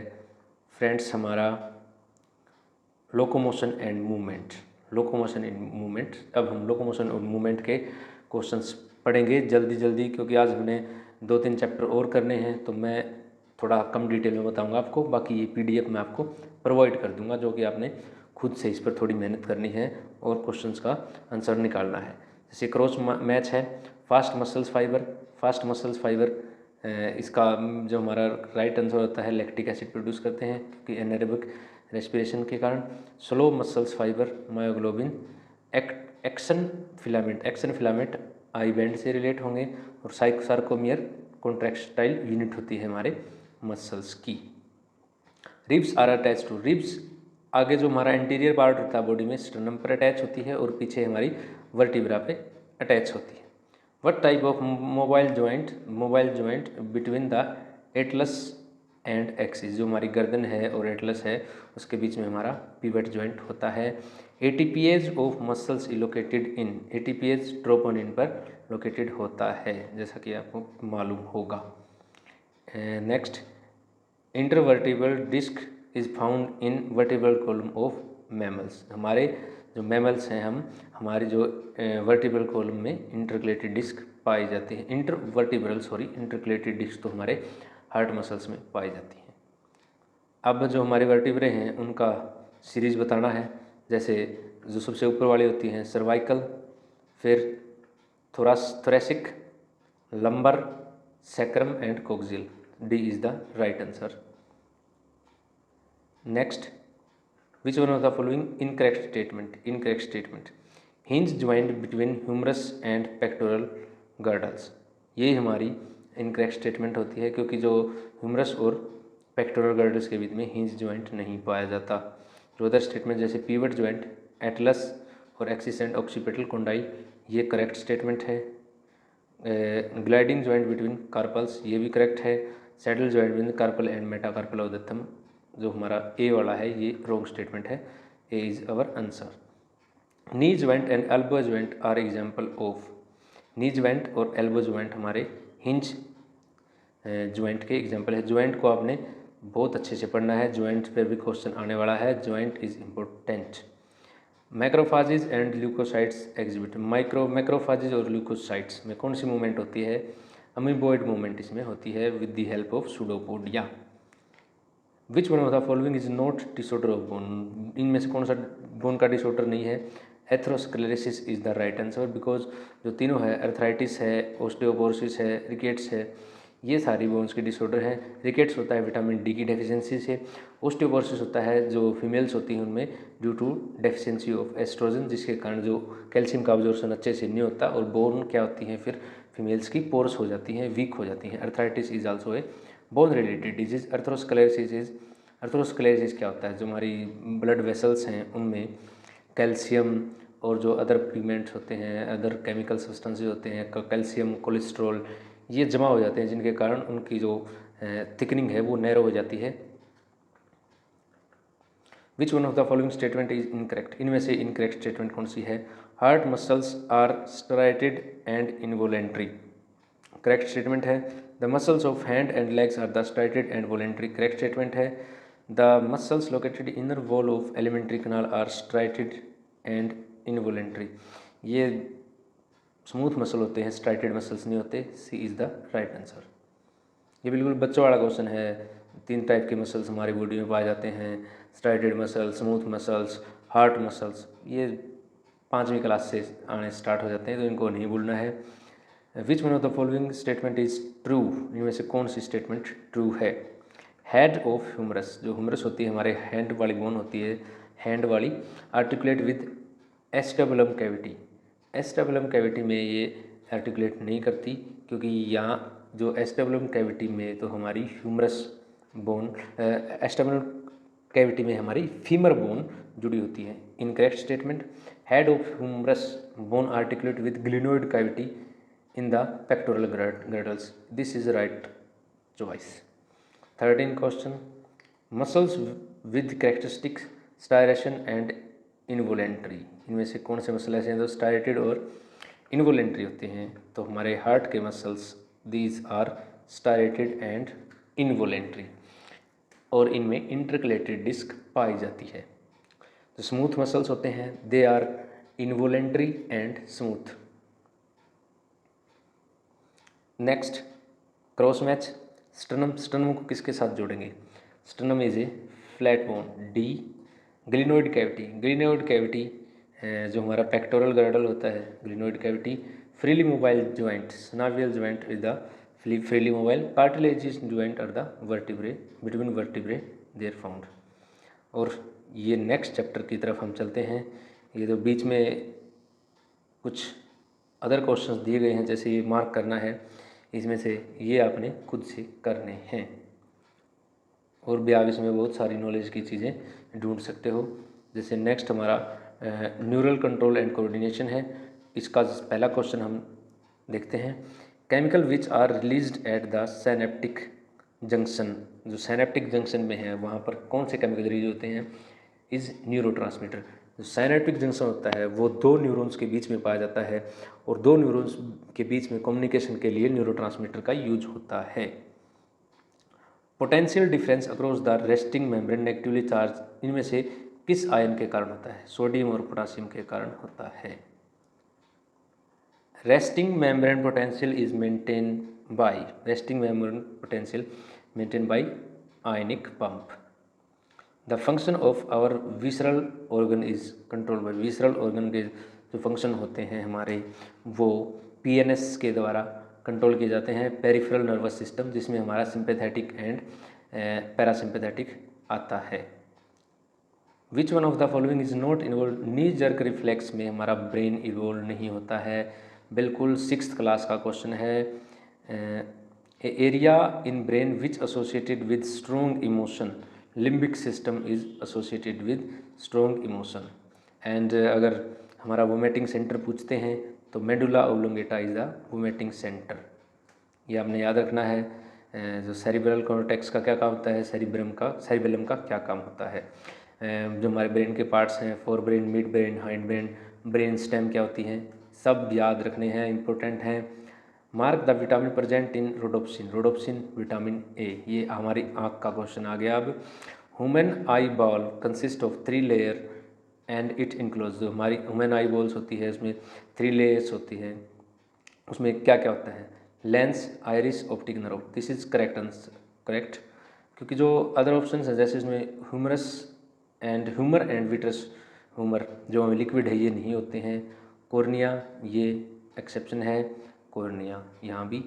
[SPEAKER 1] फ्रेंड्स हमारा locomotion and movement, locomotion and movement. अब हम लोकोमोशन और मूवमेंट के क्वेश्चंस पढ़ेंगे जल्दी जल्दी, क्योंकि आज हमने 2-3 चैप्टर और करने हैं, तो मैं थोड़ा कम डिटेल में बताऊंगा आपको। बाकी ये पीडीएफ मैं आपको प्रोवाइड कर दूंगा, जो कि आपने खुद से इस पर थोड़ी मेहनत करनी है और क्वेश्चंस का आंसर निकालना है। जैसे क्रॉस मैच है fast muscles fibre, fast muscles fibre इसका जो हमारा राइट आंसर होता है लैक्टिक एसिड प्रोड्यूस करते हैं क्योंकि एनारोबिक रेस्पिरेशन के कारण। Slow muscles fibre myoglobin, action filament I band से रिलेट होंगे। और सार्कोमियर कॉन्ट्रैक्टाइल यूनिट होती है हमारे मसल्स की। Ribs are attach to, ribs आगे जो हमारा एंटीरियर पार्ट होता है बॉडी में स्टर्नम पर अटैच होती है और पीछे हमारी वर्टिब्रा पे अटैच होती है। What type of mobile joint between the Atlas and axis, जो हमारी गर्दन है और एटलस है उसके बीच में हमारा पिवट जॉइंट होता है। ATPase of muscles is located in, ATPase troponin पर लोकेटेड होता है, जैसा कि आपको मालूम होगा। Next, intervertebral disc is found in vertebral column of mammals, हमारे जो मैमल्स हैं हम, हमारे जो वर्टिब्रल कॉलम में इंटरकलेटेड डिस्क पाई जाती है, इंटरकलेटेड डिस्क तो हमारे हार्ट मसल्स में पाई जाती हैं। अब जो हमारे वर्टिब्रे हैं उनका सीरीज बताना है, जैसे जो सबसे ऊपर वाली होती हैं सर्वाइकल, फिर thoracic, lumbar, sacrum and coccygeal. D is the right answer. Next, which one of the following incorrect statement, hinge joint between humerus and pectoral girdles, ये हमारी इनकरेक्ट स्टेटमेंट होती है, क्योंकि जो ह्यूमरस और पेक्टोरल गर्डल्स के बीच में हिंज ज्वाइंट नहीं पाया जाता। जो अदर स्टेटमेंट जैसे पीवट ज्वाइंट, एटलस और एक्सिस एंड ऑक्सीपिटल कोंडाई, ये करेक्ट स्टेटमेंट है। ग्लाइडिंग ज्वाइंट बिटवीन कार्पल्स, ये भी करेक्ट है। Saddle joint between carpal and metacarpal of the thumb, जो हमारा ए वाला है ये रॉन्ग स्टेटमेंट है। A is our answer. Knee joint and elbow joint are example of, knee joint और एल्बो ज्वाइंट हमारे हिंज ज्वाइंट के एग्जाम्पल है। ज्वाइंट को आपने बहुत अच्छे से पढ़ना है, ज्वाइंट पर भी क्वेश्चन आने वाला है, joint is important. Macrophages and leucocytes exhibit, macrophages और ल्यूकोसाइट्स में कौन सी मूवमेंट होती है? अमीबॉइड मूवमेंट इसमें होती है with the help of pseudopodia. Which one of the following is not disorder of bone, इनमें से कौन सा बोन का डिसऑर्डर नहीं है? Atherosclerosis is the right answer, because जो तीनों है, अर्थराइटिस है, ओस्टियोपोरोसिस है, रिकेट्स है, ये सारी बोन्स की डिसऑर्डर है। रिकेट्स होता है विटामिन डी की डेफिशिएंसी से, ओस्टियोपोरोसिस होता है जो फीमेल्स होती हैं उनमें due to deficiency of oestrogen, जिसके कारण जो कैल्शियम का अब्जॉर्प्शन अच्छे से नहीं होता, और बोन क्या होती हैं फिर फीमेल्स की पोरस हो जाती हैं, वीक हो जाती हैं। Arthritis is also a bone related disease. Atherosclerosis क्या होता है? जो हमारी ब्लड वेसल्स हैं उनमें कैल्शियम और जो अदर पिगमेंट्स होते हैं, अदर केमिकल सब्सटेंसेस होते हैं, कैल्शियम, कोलेस्ट्रॉल, ये जमा हो जाते हैं, जिनके कारण उनकी जो थिकनिंग है वो नैरो हो जाती है। Which one of the following statement is incorrect, इनमें से इनकरेक्ट स्टेटमेंट कौन सी है? Heart muscles are striated and involuntary, correct statement है। The muscles of hand and legs are the striated and voluntary, correct statement है। The muscles located inner wall of alimentary canal are striated and involuntary, ये smooth muscle होते हैं, striated muscles नहीं होते। C is the right answer. ये बिल्कुल बच्चों वाला क्वेश्चन है। 3 टाइप के मसल्स हमारी बॉडी में पाए जाते हैं, striated muscles, smooth muscles, heart muscles, ये 5वीं क्लास से आने स्टार्ट हो जाते हैं, तो इनको नहीं भूलना है। Which one of the following statement is true, इनमें से कौन सी स्टेटमेंट ट्रू है? हेड ऑफ ह्यूमरस, जो ह्यूमरस होती है हमारे हैंड वाली बोन होती है, हैंड वाली, articulate with acetabulum cavity, acetabulum cavity में ये आर्टिकुलेट नहीं करती, क्योंकि यहाँ जो एस्टेबुलम कैविटी में तो हमारी ह्यूमरस बोन, एस्टेबुलम कैविटी में हमारी फीमर बोन जुड़ी होती है। Incorrect statement, head of humerus bone articulate with glenoid cavity in the pectoral girdles, this is right choice. 13 question, muscles with characteristic striation and involuntary, इनमें से कौन से muscle ऐसे हैं जो स्टायरेटेड और इनवोलेंट्री होते हैं? तो हमारे हार्ट के muscles, these are striated and involuntary, और इनमें इंटरकलेटेड डिस्क पाई जाती है। जो स्मूथ मसल्स होते हैं they are involuntary and smooth. Next, cross match, sternum, sternum को किसके साथ जोड़ेंगे? Sternum is a flat bone. D, glenoid cavity, glenoid cavity जो हमारा पेक्टोरल गर्डल होता है, glenoid cavity, freely mobile joint, synovial joint is the freely mobile, cartilaginous joint are the vertebrae, between vertebrae there found. और ये next chapter की तरफ हम चलते हैं। ये तो बीच में कुछ अदर क्वेश्चंस दिए गए हैं, जैसे ये मार्क करना है, इसमें से ये आपने खुद से करने हैं, और भी आप इसमें बहुत सारी नॉलेज की चीज़ें ढूंढ सकते हो। जैसे नेक्स्ट हमारा न्यूरल कंट्रोल एंड कोऑर्डिनेशन है, इसका पहला क्वेश्चन हम देखते हैं। Chemical which are released at the synaptic junction, जो साइनेप्टिक जंक्शन में है वहाँ पर कौन से केमिकल रिलीज होते हैं, इज न्यूरोट्रांसमीटर। जो साइनेप्टिक जंक्शन होता है वो दो न्यूरॉन्स के बीच में पाया जाता है और दो न्यूरॉन्स के बीच में कम्युनिकेशन के लिए न्यूरोट्रांसमीटर का यूज होता है। Potential difference across the resting membrane negatively charge इनमें से किस आयन के कारण होता है, सोडियम और पोटासियम के कारण होता है। Resting membrane potential is maintain by resting membrane potential maintain by ionic pump. The function of our visceral organ is control by visceral organ के जो फंक्शन होते हैं हमारे वो पीएनएस के द्वारा कंट्रोल किए जाते हैं। पेरिफेरल नर्वस सिस्टम जिसमें हमारा सिंपैथेटिक एंड पैरासिम्पैथेटिक आता है। Which one of the following is not involve, knee jerk reflex में हमारा ब्रेन इवॉल्व नहीं होता है। बिल्कुल 6th क्लास का क्वेश्चन है। Area in brain which associated with strong emotion, limbic system is associated with strong emotion. And अगर हमारा वोमिटिंग सेंटर पूछते हैं तो medulla oblongata is the vomiting centre, ये आपने याद रखना है। जो सेरिब्रल कॉर्टेक्स का क्या काम होता है, सेरिबेलम का क्या काम होता है। जो हमारे ब्रेन के पार्ट्स हैं, four brain, mid brain, hind brain, brain stem क्या होती हैं, सब याद रखने हैं, इंपॉर्टेंट हैं। Mark the vitamin present in rhodopsin, rhodopsin vitamin A, ये हमारी आँख का क्वेश्चन आ गया। अब human eye ball consist of 3 layer and it enclose, जो हमारी ह्यूमन आई बॉल्स होती है उसमें 3 लेयर्स होती हैं, उसमें क्या क्या होता है, lens, iris, optic nerve. This is correct answer, correct, क्योंकि जो अदर ऑप्शन है जैसे इसमें ह्यूमर एंड विट्रस, ह्यूमर जो हमें लिक्विड है ये नहीं होते हैं। कॉर्निया ये एक्सेप्शन है, कॉर्निया यहाँ भी,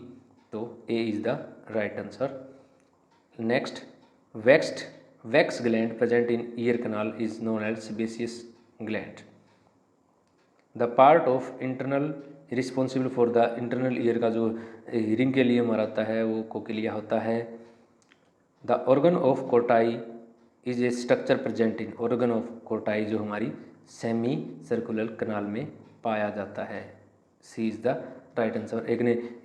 [SPEAKER 1] तो A is the right answer. Next, wax gland present in ear canal is known as sebaceous gland. The part of internal responsible for the internal ear का जो हीयरिंग के लिए हमारा होता है वो कोक्लिया होता है। The organ of Kotai is a structure present in, organ of कोटाई जो हमारी सेमी सर्कुलर कनाल में पाया जाता है। सी इज़ द राइट आंसर।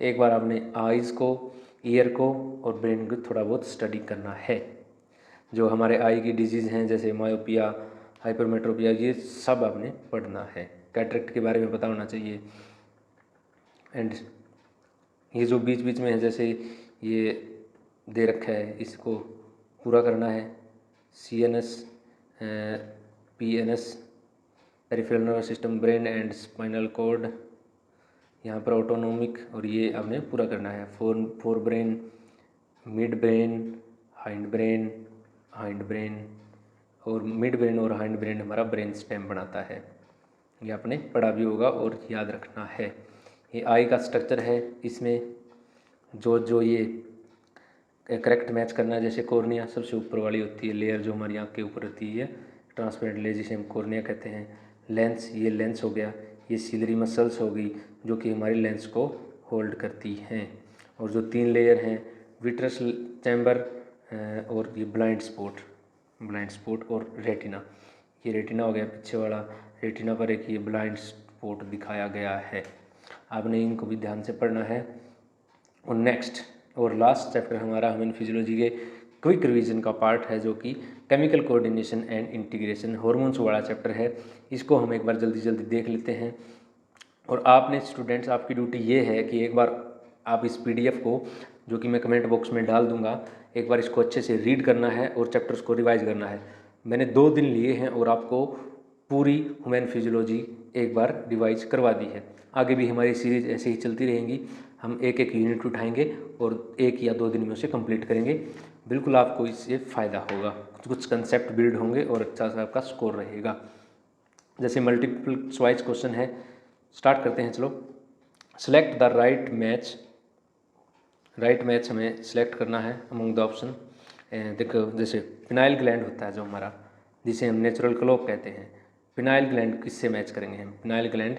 [SPEAKER 1] एक बार आपने आइज़ को, ईयर को और ब्रेन को थोड़ा बहुत स्टडी करना है। जो हमारे आई की डिजीज़ हैं जैसे मायोपिया, हाइपरमेट्रोपिया, ये सब आपने पढ़ना है। कैटरेक्ट के बारे में पता होना चाहिए। एंड ये जो बीच बीच में है जैसे ये दे रखा है इसको पूरा करना है। CNS, PNS, peripheral nervous system, brain and spinal cord, यहाँ पर ऑटोनोमिक, और ये आपने पूरा करना है। Fore brain, mid brain, hind brain और मिड ब्रेन और हाइंड ब्रेन हमारा ब्रेन स्टेम बनाता है। ये आपने पढ़ा भी होगा और याद रखना है। ये आई का स्ट्रक्चर है, इसमें जो ये करेक्ट मैच करना है। जैसे कॉर्निया सबसे ऊपर वाली होती है लेयर जो हमारी आँख के ऊपर होती है, ट्रांसपेरेंट लेयर जिसे हम कॉर्निया कहते हैं। लेंस, ये लेंस हो गया, ये सिलरी मसल्स हो गई जो कि हमारी लेंस को होल्ड करती हैं। और जो 3 लेयर हैं, विट्रस चैम्बर और ये ब्लाइंड स्पॉट और रेटिना, ये रेटिना हो गया पीछे वाला, रेटिना पर एक ये ब्लाइंड स्पॉट दिखाया गया है। आपने इनको भी ध्यान से पढ़ना है। और नेक्स्ट और लास्ट चैप्टर हमारा ह्यूमन फिजियोलॉजी के क्विक रिवीजन का पार्ट है जो कि chemical coordination and integration, hormones वाला चैप्टर है। इसको हम एक बार जल्दी देख लेते हैं। और आपने स्टूडेंट्स, आपकी ड्यूटी ये है कि एक बार आप इस PDF को, जो कि मैं कमेंट बॉक्स में डाल दूंगा, एक बार इसको अच्छे से रीड करना है और चैप्टर्स को रिवाइज करना है। मैंने 2 दिन लिए हैं और आपको पूरी ह्यूमन फिजियोलॉजी एक बार रिवाइज करवा दी है। आगे भी हमारी सीरीज ऐसे ही चलती रहेंगी। हम एक यूनिट उठाएंगे और 1 या 2 दिन में उसे कंप्लीट करेंगे। बिल्कुल आपको इससे फ़ायदा होगा, कुछ कंसेप्ट बिल्ड होंगे और अच्छा सा आपका स्कोर रहेगा। जैसे मल्टीपल चॉइस क्वेश्चन है, स्टार्ट करते हैं। चलो, सेलेक्ट द राइट मैच हमें सेलेक्ट करना है अमंग द ऑप्शन। देखो, जैसे पिनाइल ग्लैंड होता है जो हमारा, जिसे हम नेचुरल क्लॉक कहते हैं, पिनाइल ग्लैंड किससे मैच करेंगे हम? पिनाइल ग्लैंड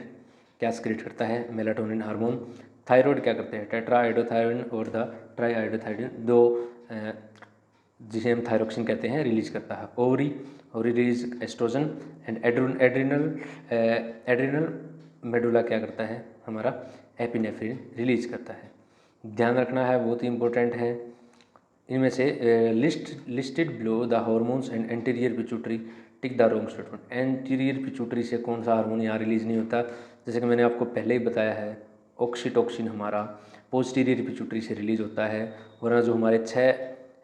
[SPEAKER 1] क्या सिक्रेट करता है? Melatonin hormone. थायराइड क्या करते हैं? टेट्राआइडोथायरोन और द ट्राईआइडोथायरोन, 2 जिसे हम थायरोक्सिन कहते हैं, रिलीज करता है। Ovary release oestrogen and adrenal medulla क्या करता है? हमारा एपिनेफ्रिन रिलीज करता है। ध्यान रखना है, बहुत ही इंपॉर्टेंट है। इनमें से listed below the hormones and anterior pituitary tick the wrong statement. Anterior pituitary से कौन सा हार्मोन यहाँ रिलीज नहीं होता, जैसे कि मैंने आपको पहले ही बताया है ऑक्सीटोक्सिन हमारा पोस्टीरियर पिट्यूटरी से रिलीज होता है, वरना जो हमारे 6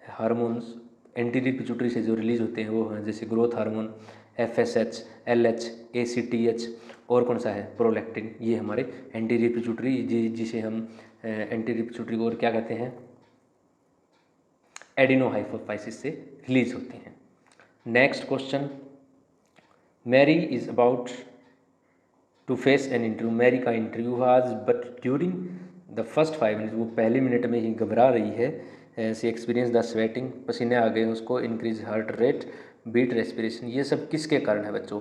[SPEAKER 1] हार्मोन्स एंटीरियर पिट्यूटरी से जो रिलीज होते हैं वो हैं जैसे growth hormone, FSH, LH, ACTH और कौन सा है प्रोलैक्टिन। ये हमारे एंटीरियर पिट्यूटरी जिसे हम एंटीरियर पिट्यूटरी को और क्या कहते हैं एडिनोहाइपोफाइसिस से रिलीज होते हैं। Next question, Mary is about to face an interview. Mary का इंटरव्यू आज but during the first 5 minute, वो पहले मिनट में ही घबरा रही है। सी एक्सपीरियंस द स्वेटिंग, पसीने आ गए उसको, increase heart rate, beat respiration. ये सब किसके कारण है बच्चों,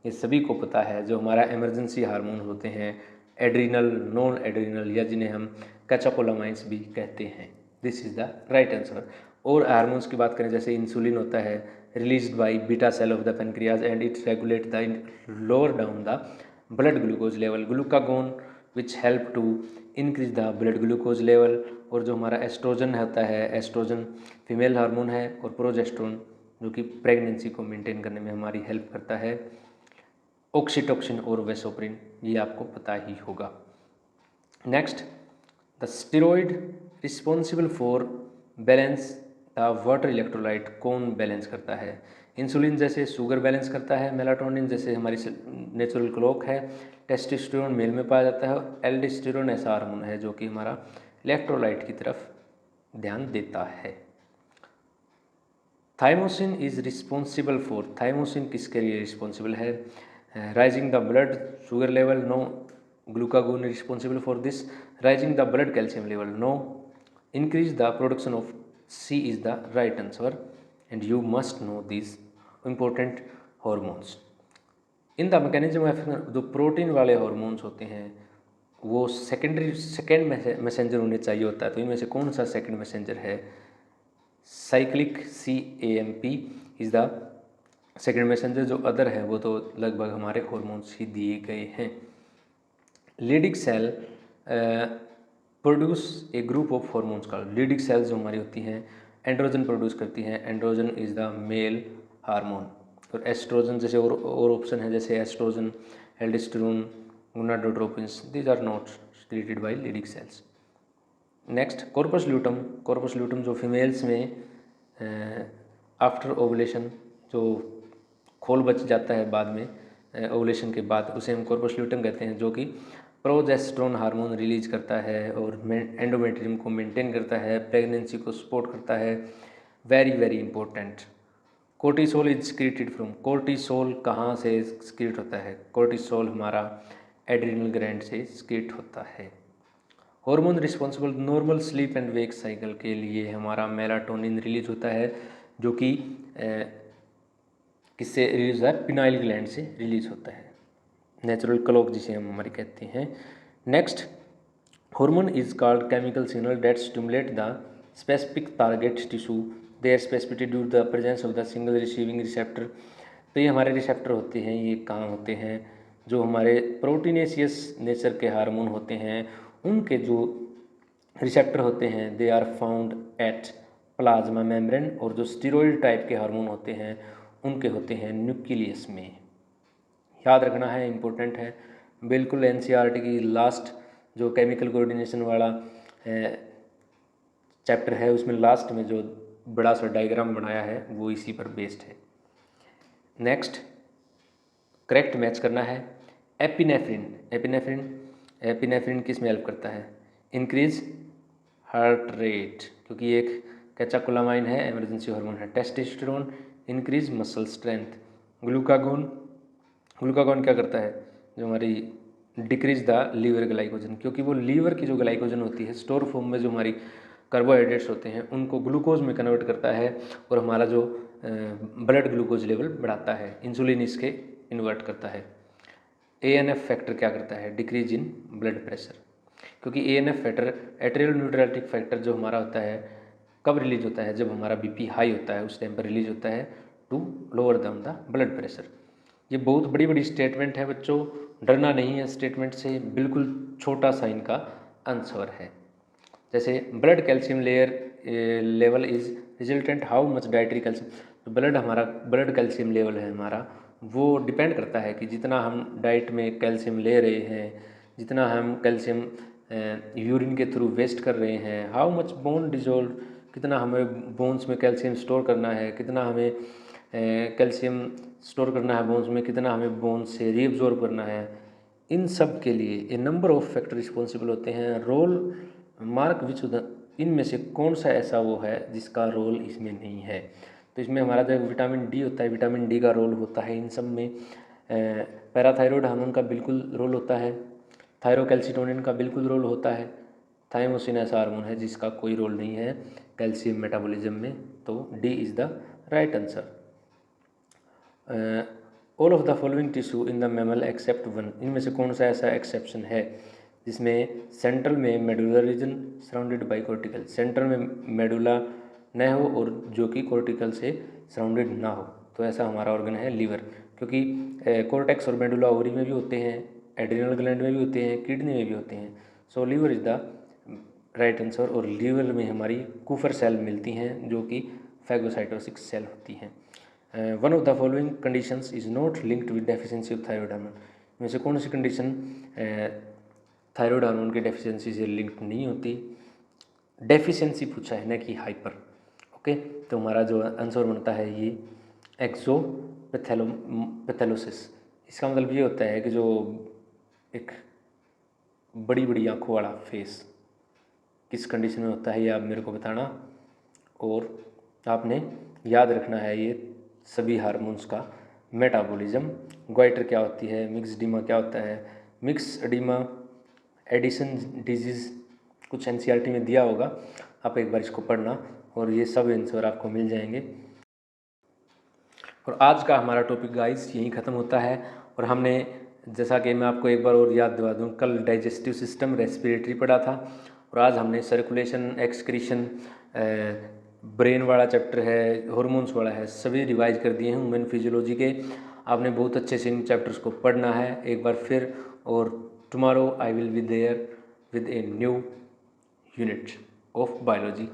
[SPEAKER 1] ये सभी को पता है जो हमारा इमरजेंसी हार्मोन होते हैं, एड्रीनल, नॉन एड्रीनल या जिन्हें हम कैटेकोलामाइंस भी कहते हैं। This is the right answer. और हार्मोन्स की बात करें जैसे इंसुलिन होता है released by beta cell of the pancreas and it regulate the lower down the blood glucose level, glucagon which help to increase the blood glucose level. और जो हमारा एस्ट्रोजन होता है, एस्ट्रोजन फीमेल हार्मोन है, और progesterone जो कि pregnancy को मेंटेन करने में हमारी हेल्प करता है, ऑक्सीटोक्सिन और वेसोप्रिन, ये आपको पता ही होगा। Next, the steroid responsible for balance the water electrolyte, कौन बैलेंस करता है? इंसुलिन जैसे शुगर बैलेंस करता है, मेलाटोनिन जैसे हमारी नेचुरल क्लॉक है, टेस्टोस्टेरोन मेल में पाया जाता है, और एल्डोस्टेरोन ऐसा हार्मोन है जो कि हमारा इलेक्ट्रोलाइट की तरफ ध्यान देता है। Thymosin is responsible for, thymosin किसके लिए रिस्पॉन्सिबल है? Rising the blood sugar level, no. Glucagon responsible for this. Rising the blood calcium level, no. Increase the production of, C is the right answer and you must know these important hormones. In the mechanism of जो protein वाले hormones होते हैं वो second messenger होने चाहिए होता है, तो इनमें से कौन सा सेकेंड मैसेंजर है? Cyclic CAMP is the second messenger, जो अदर है वो तो लगभग हमारे हॉर्मोन्स ही दिए गए हैं। Leydig cell produce a group of hormones का, लीडिक सेल्स जो हमारी होती हैं एंड्रोजन प्रोड्यूस करती हैं, androgen is the male hormone. और एस्ट्रोजन जैसे और ऑप्शन है जैसे oestrogen, aldosterone, gonadotropins, these are not secreted by Leydig cells. Next, corpus luteum, corpus luteum जो फीमेल्स में आफ्टर ओवुलेशन जो खोल बच जाता है बाद में ओवुलेशन के बाद, उसे हम कॉर्पस ल्यूटम कहते हैं, जो कि प्रोजेस्टेरोन हार्मोन रिलीज करता है और एंडोमेट्रियम को मेंटेन करता है, प्रेगनेंसी को सपोर्ट करता है। Very very important. Cortisol is secreted from, cortisol कहाँ से सिक्रेट होता है? कोर्टिसोल हमारा एड्रिनल ग्लैंड से सिक्रेट होता है। Hormone responsible normal sleep and wake cycle के लिए हमारा मेलाटोनिन रिलीज होता है, जो कि किससे रिलीज होता है? पिनाइल ग्लैंड से रिलीज होता है, नेचुरल क्लॉक जिसे हम हमारी कहते हैं। Next, hormone is called chemical signal that stimulate the specific target tissue, their specificity due the presence of the single receiving receptor. तो ये हमारे रिसेप्टर होते हैं, ये कहाँ होते हैं? जो हमारे प्रोटीनेशियस नेचर के हार्मोन होते हैं उनके जो रिसेप्टर होते हैं they are found at plasma membrane, और जो स्टेरॉइड टाइप के हार्मोन होते हैं उनके होते हैं न्यूक्लियस में। याद रखना है, इम्पोर्टेंट है बिल्कुल। NCERT की लास्ट जो केमिकल कोऑर्डिनेशन वाला चैप्टर है उसमें लास्ट में जो बड़ा सा डायग्राम बनाया है वो इसी पर बेस्ड है। नेक्स्ट, करेक्ट मैच करना है। एपिनेफ्रिन, एपिनेफ्रिन किस में हेल्प करता है? इंक्रीज हार्ट रेट, क्योंकि एक कैटेकोलामाइन है, इमरजेंसी हार्मोन है। Testosterone increase muscle strength. Glucagon, glucagon क्या करता है? जो हमारी डिक्रीज द लीवर ग्लाइकोजन, क्योंकि वो लीवर की जो ग्लाइकोजन होती है स्टोर फॉर्म में जो हमारी कार्बोहाइड्रेट्स होते हैं उनको ग्लूकोज में कन्वर्ट करता है और हमारा जो ब्लड ग्लूकोज लेवल बढ़ाता है। इंसुलिन इसके इन्वर्ट करता है। ANF फैक्टर क्या करता है? डिक्रीज इन ब्लड प्रेशर, क्योंकि ANF फैक्टर एट्रियल न्यूट्रलिटिक फैक्टर जो हमारा होता है कब रिलीज होता है? जब हमारा BP हाई होता है उस टाइम पर रिलीज होता है to lower down the blood pressure. ये बहुत बड़ी बड़ी स्टेटमेंट है बच्चों, डरना नहीं है स्टेटमेंट से, बिल्कुल छोटा सा इनका आंसर है। जैसे blood calcium layer level is resultant how much dietary calcium. तो ब्लड कैल्शियम लेवल है हमारा, वो डिपेंड करता है कि जितना हम डाइट में कैल्शियम ले रहे हैं, जितना हम कैल्शियम यूरिन के थ्रू वेस्ट कर रहे हैं, हाउ मच बोन डिजोल्व, कितना हमें बोन्स में कैल्शियम स्टोर करना है, कितना हमें कैल्शियम स्टोर करना है बोन्स में, कितना हमें बोन्स से रीअब्जॉर्ब करना है। इन सब के लिए ए नंबर ऑफ फैक्टर रिस्पॉन्सिबल होते हैं। रोल मार्क विच इनमें से कौन सा ऐसा वो है जिसका रोल इसमें नहीं है। तो इसमें हमारा जो विटामिन डी होता है, विटामिन डी का रोल होता है इन सब में। पैराथायरॉयड हार्मोन का बिल्कुल रोल होता है, थायरोकैल्सिटोनिन का बिल्कुल रोल होता है, थाइमोसिन ऐसा हार्मोन है जिसका कोई रोल नहीं है कैल्शियम मेटाबॉलिज्म में। तो D is the right answer. All of the following tissue in the mammal except one, इनमें से कौन सा ऐसा एक्सेप्शन है जिसमें सेंट्रल में medullary region surrounded by cortical, central में मेडुला न हो और जो कि कॉर्टिकल से सराउंडेड ना हो। तो ऐसा हमारा ऑर्गन है लीवर, क्योंकि कॉर्टेक्स और मेडुला ओवरी में भी होते हैं, एड्रिनल ग्लैंड में भी होते हैं, किडनी में भी होते हैं। So liver is the right answer. और लीवर में हमारी कूफर सेल मिलती हैं जो कि फैगोसाइटोसिस सेल होती हैं। One of the following conditions is not linked with deficiency of thyroid hormone, में से कौन सी कंडीशन थायराइड हार्मोन की डेफिशिएंसी से लिंक्ड नहीं होती। डेफिशिएंसी पूछा है ना कि हाइपर। ओके, तो हमारा जो आंसर बनता है ये एक्सोपैथोलोसिस। इसका मतलब ये होता है कि जो एक बड़ी बड़ी आंखों वाला फेस किस कंडीशन में होता है ये आप मेरे को बताना, और आपने याद रखना है ये सभी हार्मोन्स का मेटाबॉलिज्म। ग्वाइटर क्या होती है, मिक्स एडिमा क्या होता है, मिक्स एडिमा एडिसन डिजीज़ कुछ एनसीईआरटी में दिया होगा, आप एक बार इसको पढ़ना और ये सब आंसर आपको मिल जाएंगे। और आज का हमारा टॉपिक गाइस यहीं ख़त्म होता है। और हमने जैसा कि मैं आपको एक बार और याद दिला दूँ, कल डाइजेस्टिव सिस्टम रेस्पिरेटरी पढ़ा था और आज हमने सर्कुलेशन एक्सक्रीशन ब्रेन वाला चैप्टर है, हॉर्मोन्स वाला है, सभी रिवाइज कर दिए हैं ह्यूमन फिजियोलॉजी के। आपने बहुत अच्छे से इन चैप्टर्स को पढ़ना है एक बार फिर। और tomorrow I will be there with a new unit of biology.